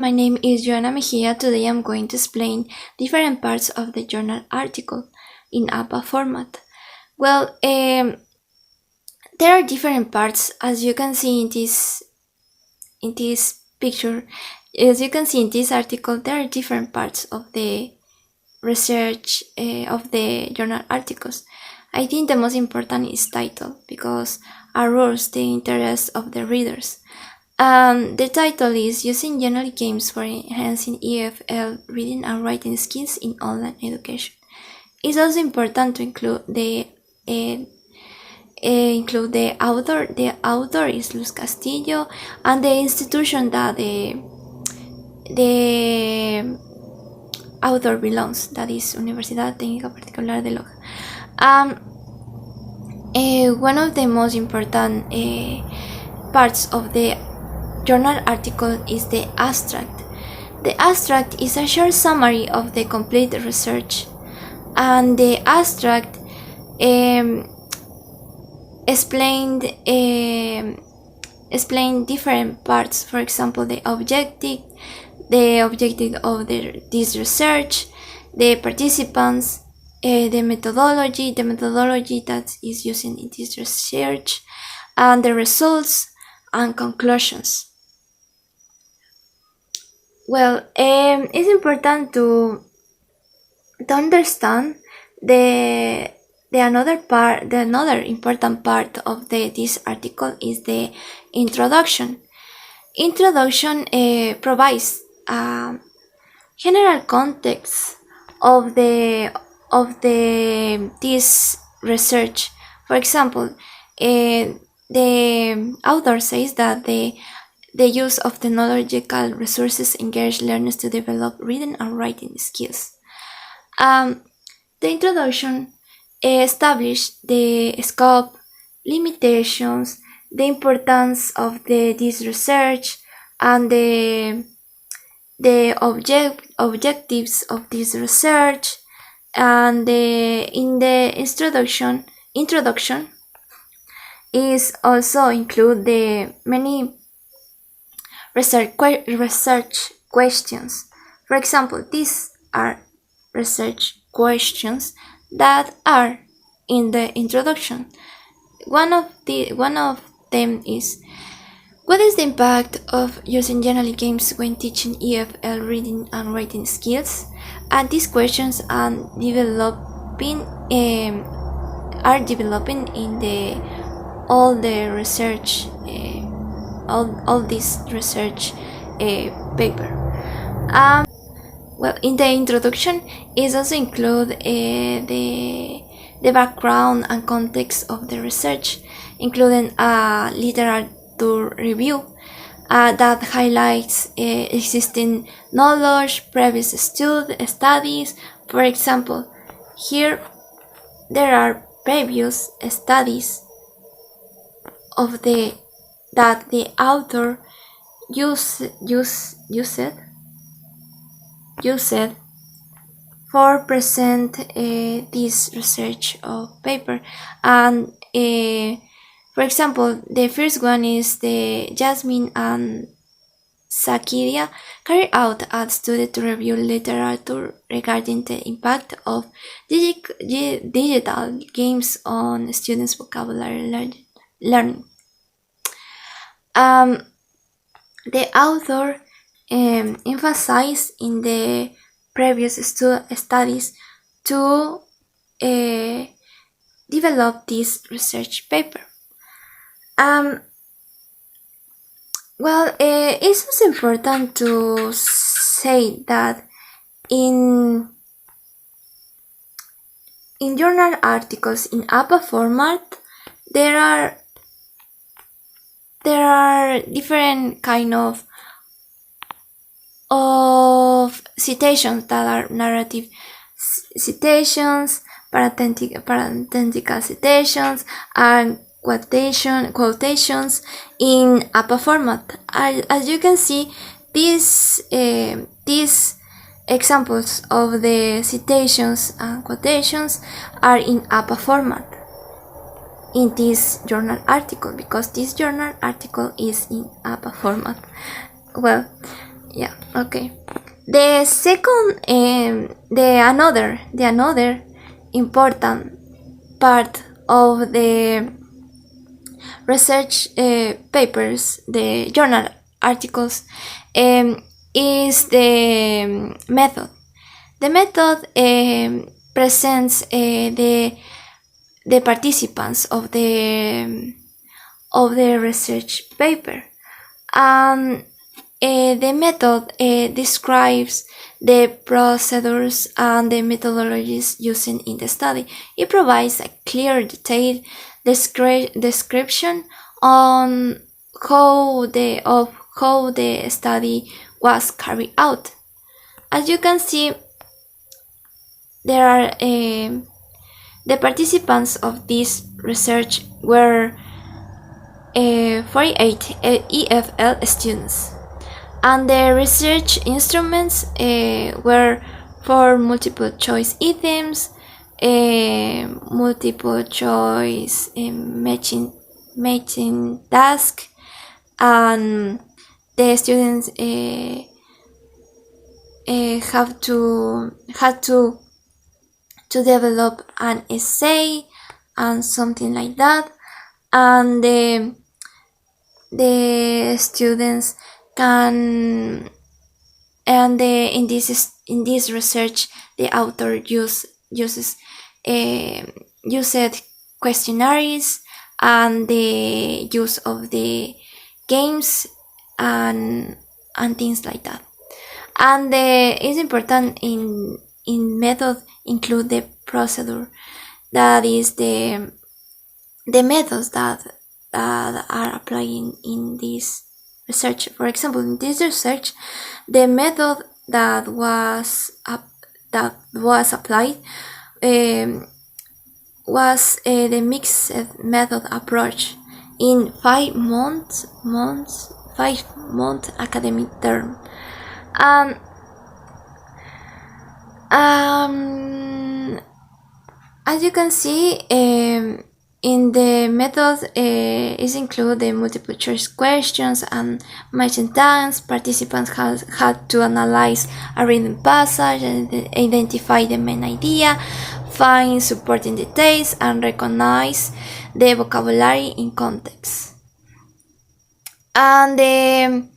My name is Joana Mejia. Today I'm going to explain different parts of the journal article in APA format. Well, there are different parts, as you can see in this picture. As you can see in this article, there are different parts of the research of the journal articles. I think the most important is title because arrows the interest of the readers. The title is Using Journal Games for Enhancing EFL Reading and Writing Skills in Online Education. It's also important to include the author. The author is Luz Castillo, and the institution that the author belongs, that is Universidad Técnica Particular de Loja. One of the most important parts of the journal article is the abstract. The abstract is a short summary of the complete research, and the abstract explained different parts. For example, the objective of this research, the participants, the methodology that is used in this research, and the results and conclusions. Well, it's important to understand another important part of this article is the introduction. Introduction provides a general context of this research. For example, the author says that the use of technological resources engage learners to develop reading and writing skills. The introduction established the scope, limitations, the importance of this research, and the objectives of this research. And in the introduction is also include the many research questions. For example, these are research questions that are in the introduction. One of them is, what is the impact of using journaling games when teaching EFL reading and writing skills? And these questions are developing in all this research paper. Well, in the introduction is also include the background and context of the research, including a literature review that highlights existing knowledge, previous studies. For example, here there are previous studies of that the author used for present this research paper. And for example, the first one is the Jasmine and Sakiria carried out a study to review literature regarding the impact of digital games on students' vocabulary learning. The author emphasized in the previous studies to develop this research paper. Well, it's also important to say that in journal articles in APA format, there are different kind of citations that are narrative citations, parenthetical citations, and quotations in APA format. As you can see, these examples of the citations and quotations are in APA format in this journal article, because this journal article is in APA format. Well, Yeah, okay. The second, the another important part of the research papers, the journal articles, is the method. The method presents the participants of the research paper, and the method describes the procedures and the methodologies used in the study. It provides a clear, detailed description on how the study was carried out. As you can see, there are the participants of this research were 48 EFL students, and the research instruments were for multiple choice items, multiple choice matching task, and the students had to develop an essay and something like that, and the students can, and in this research the author uses used questionnaires and the use of the games and things like that. And it's important in method include the procedure, that is the methods that are applied in this research. For example, in this research, the method that was applied was the mixed method approach in 5 month academic term. As you can see, in the method is include the multiple choice questions and matching tasks. Participants had to analyze a written passage and identify the main idea, find supporting details, and recognize the vocabulary in context. And the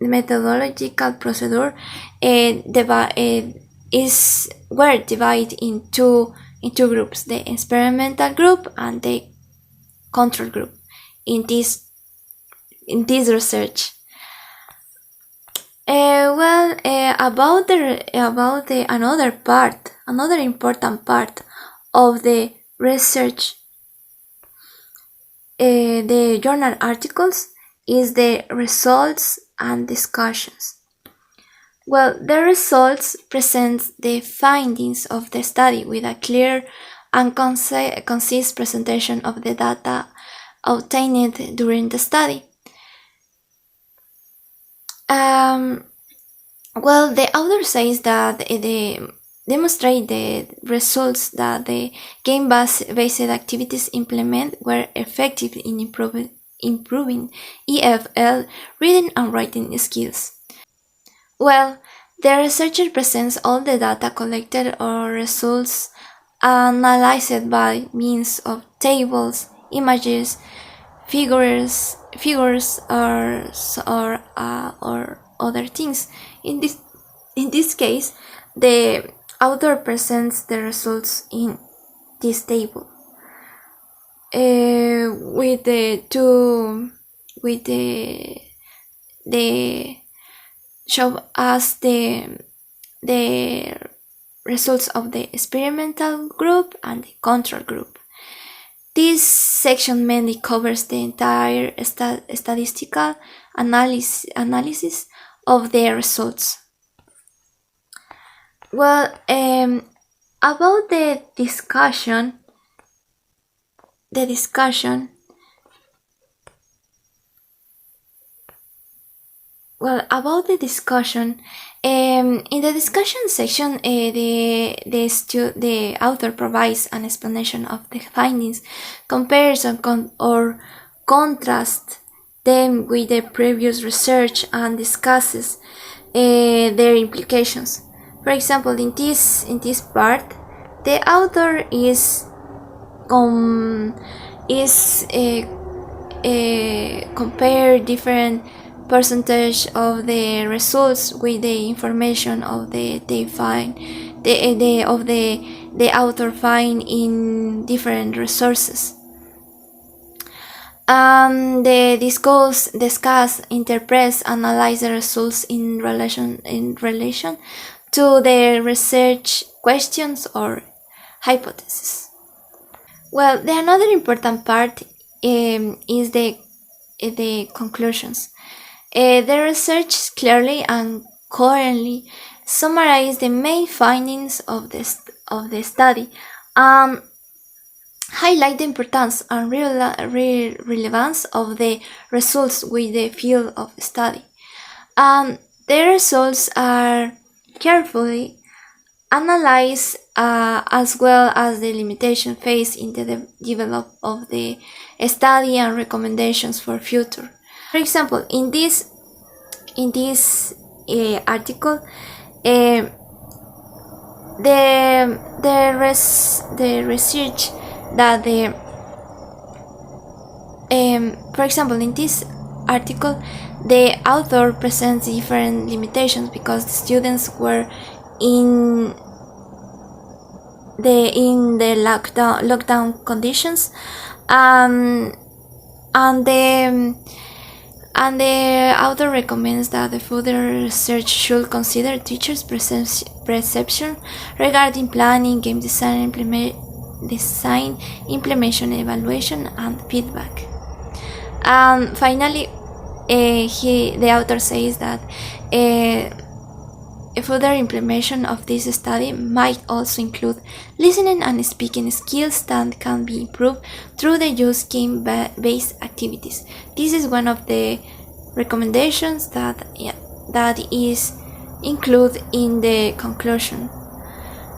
methodological procedure were divided in two groups: the experimental group and the control group in this research. About the another important part of the research, the journal articles, is the results and discussions. Well, the results present the findings of the study with a clear and concise presentation of the data obtained during the study. Well, the author says that they demonstrate the results that the game-based activities implement were effective in improving EFL reading and writing skills. Well, the researcher presents all the data collected or results analyzed by means of tables, images, figures, or other things. In this case, the author presents the results in this table with the show us the results of the experimental group and the control group. This section mainly covers the entire statistical analysis of the results. Well, about the discussion, in the discussion section, the author provides an explanation of the findings, comparison or contrast them with the previous research and discusses their implications. For example, in this part, the author is compare different percentage of the results with the information of the author find in different resources. They discuss, interpret, analyze the results in relation to the research questions or hypotheses. Well, the another important part is the conclusions. The research clearly and coherently summarize the main findings of the study, highlight the importance and relevance of the results with the field of study. The results are carefully analyzed as well as the limitation faced in the development of the study and recommendations for future. For example, in this article, the research that for example, in this article, the author presents different limitations because the students were in the lockdown conditions, and the author recommends that the further research should consider teachers' perception regarding planning, game design, implementation, evaluation, and feedback. And finally, the author says that a further implementation of this study might also include listening and speaking skills that can be improved through the use game-based activities. This is one of the recommendations that is included in the conclusion.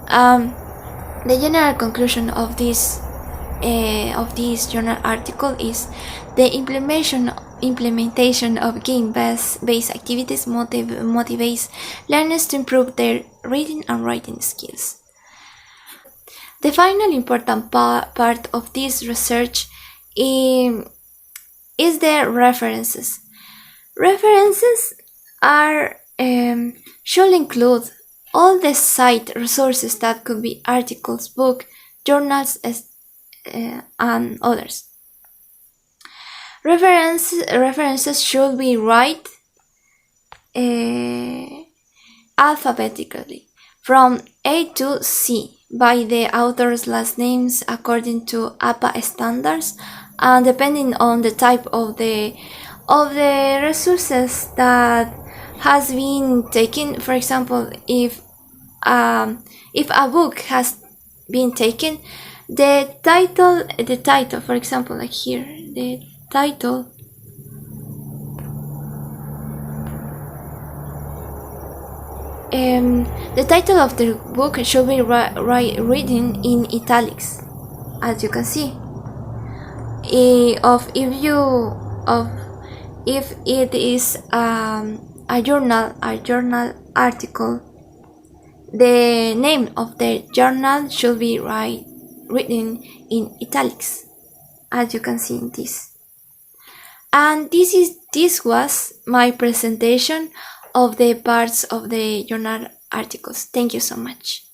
The general conclusion of this journal article is the implementation of game-based activities motivates learners to improve their reading and writing skills. The final important part of this research is the references. References are should include all the site resources that could be articles, books, journals, and others. References should be right alphabetically from A to C by the author's last names according to APA standards, and depending on the type of the resources that has been taken. For example, if a book has been taken, the title, for example, like here, the title of the book should be written in italics, as you can see. If it is a journal article, the name of the journal should be written in italics, as you can see in this. And this was my presentation of the parts of the journal articles. Thank you so much.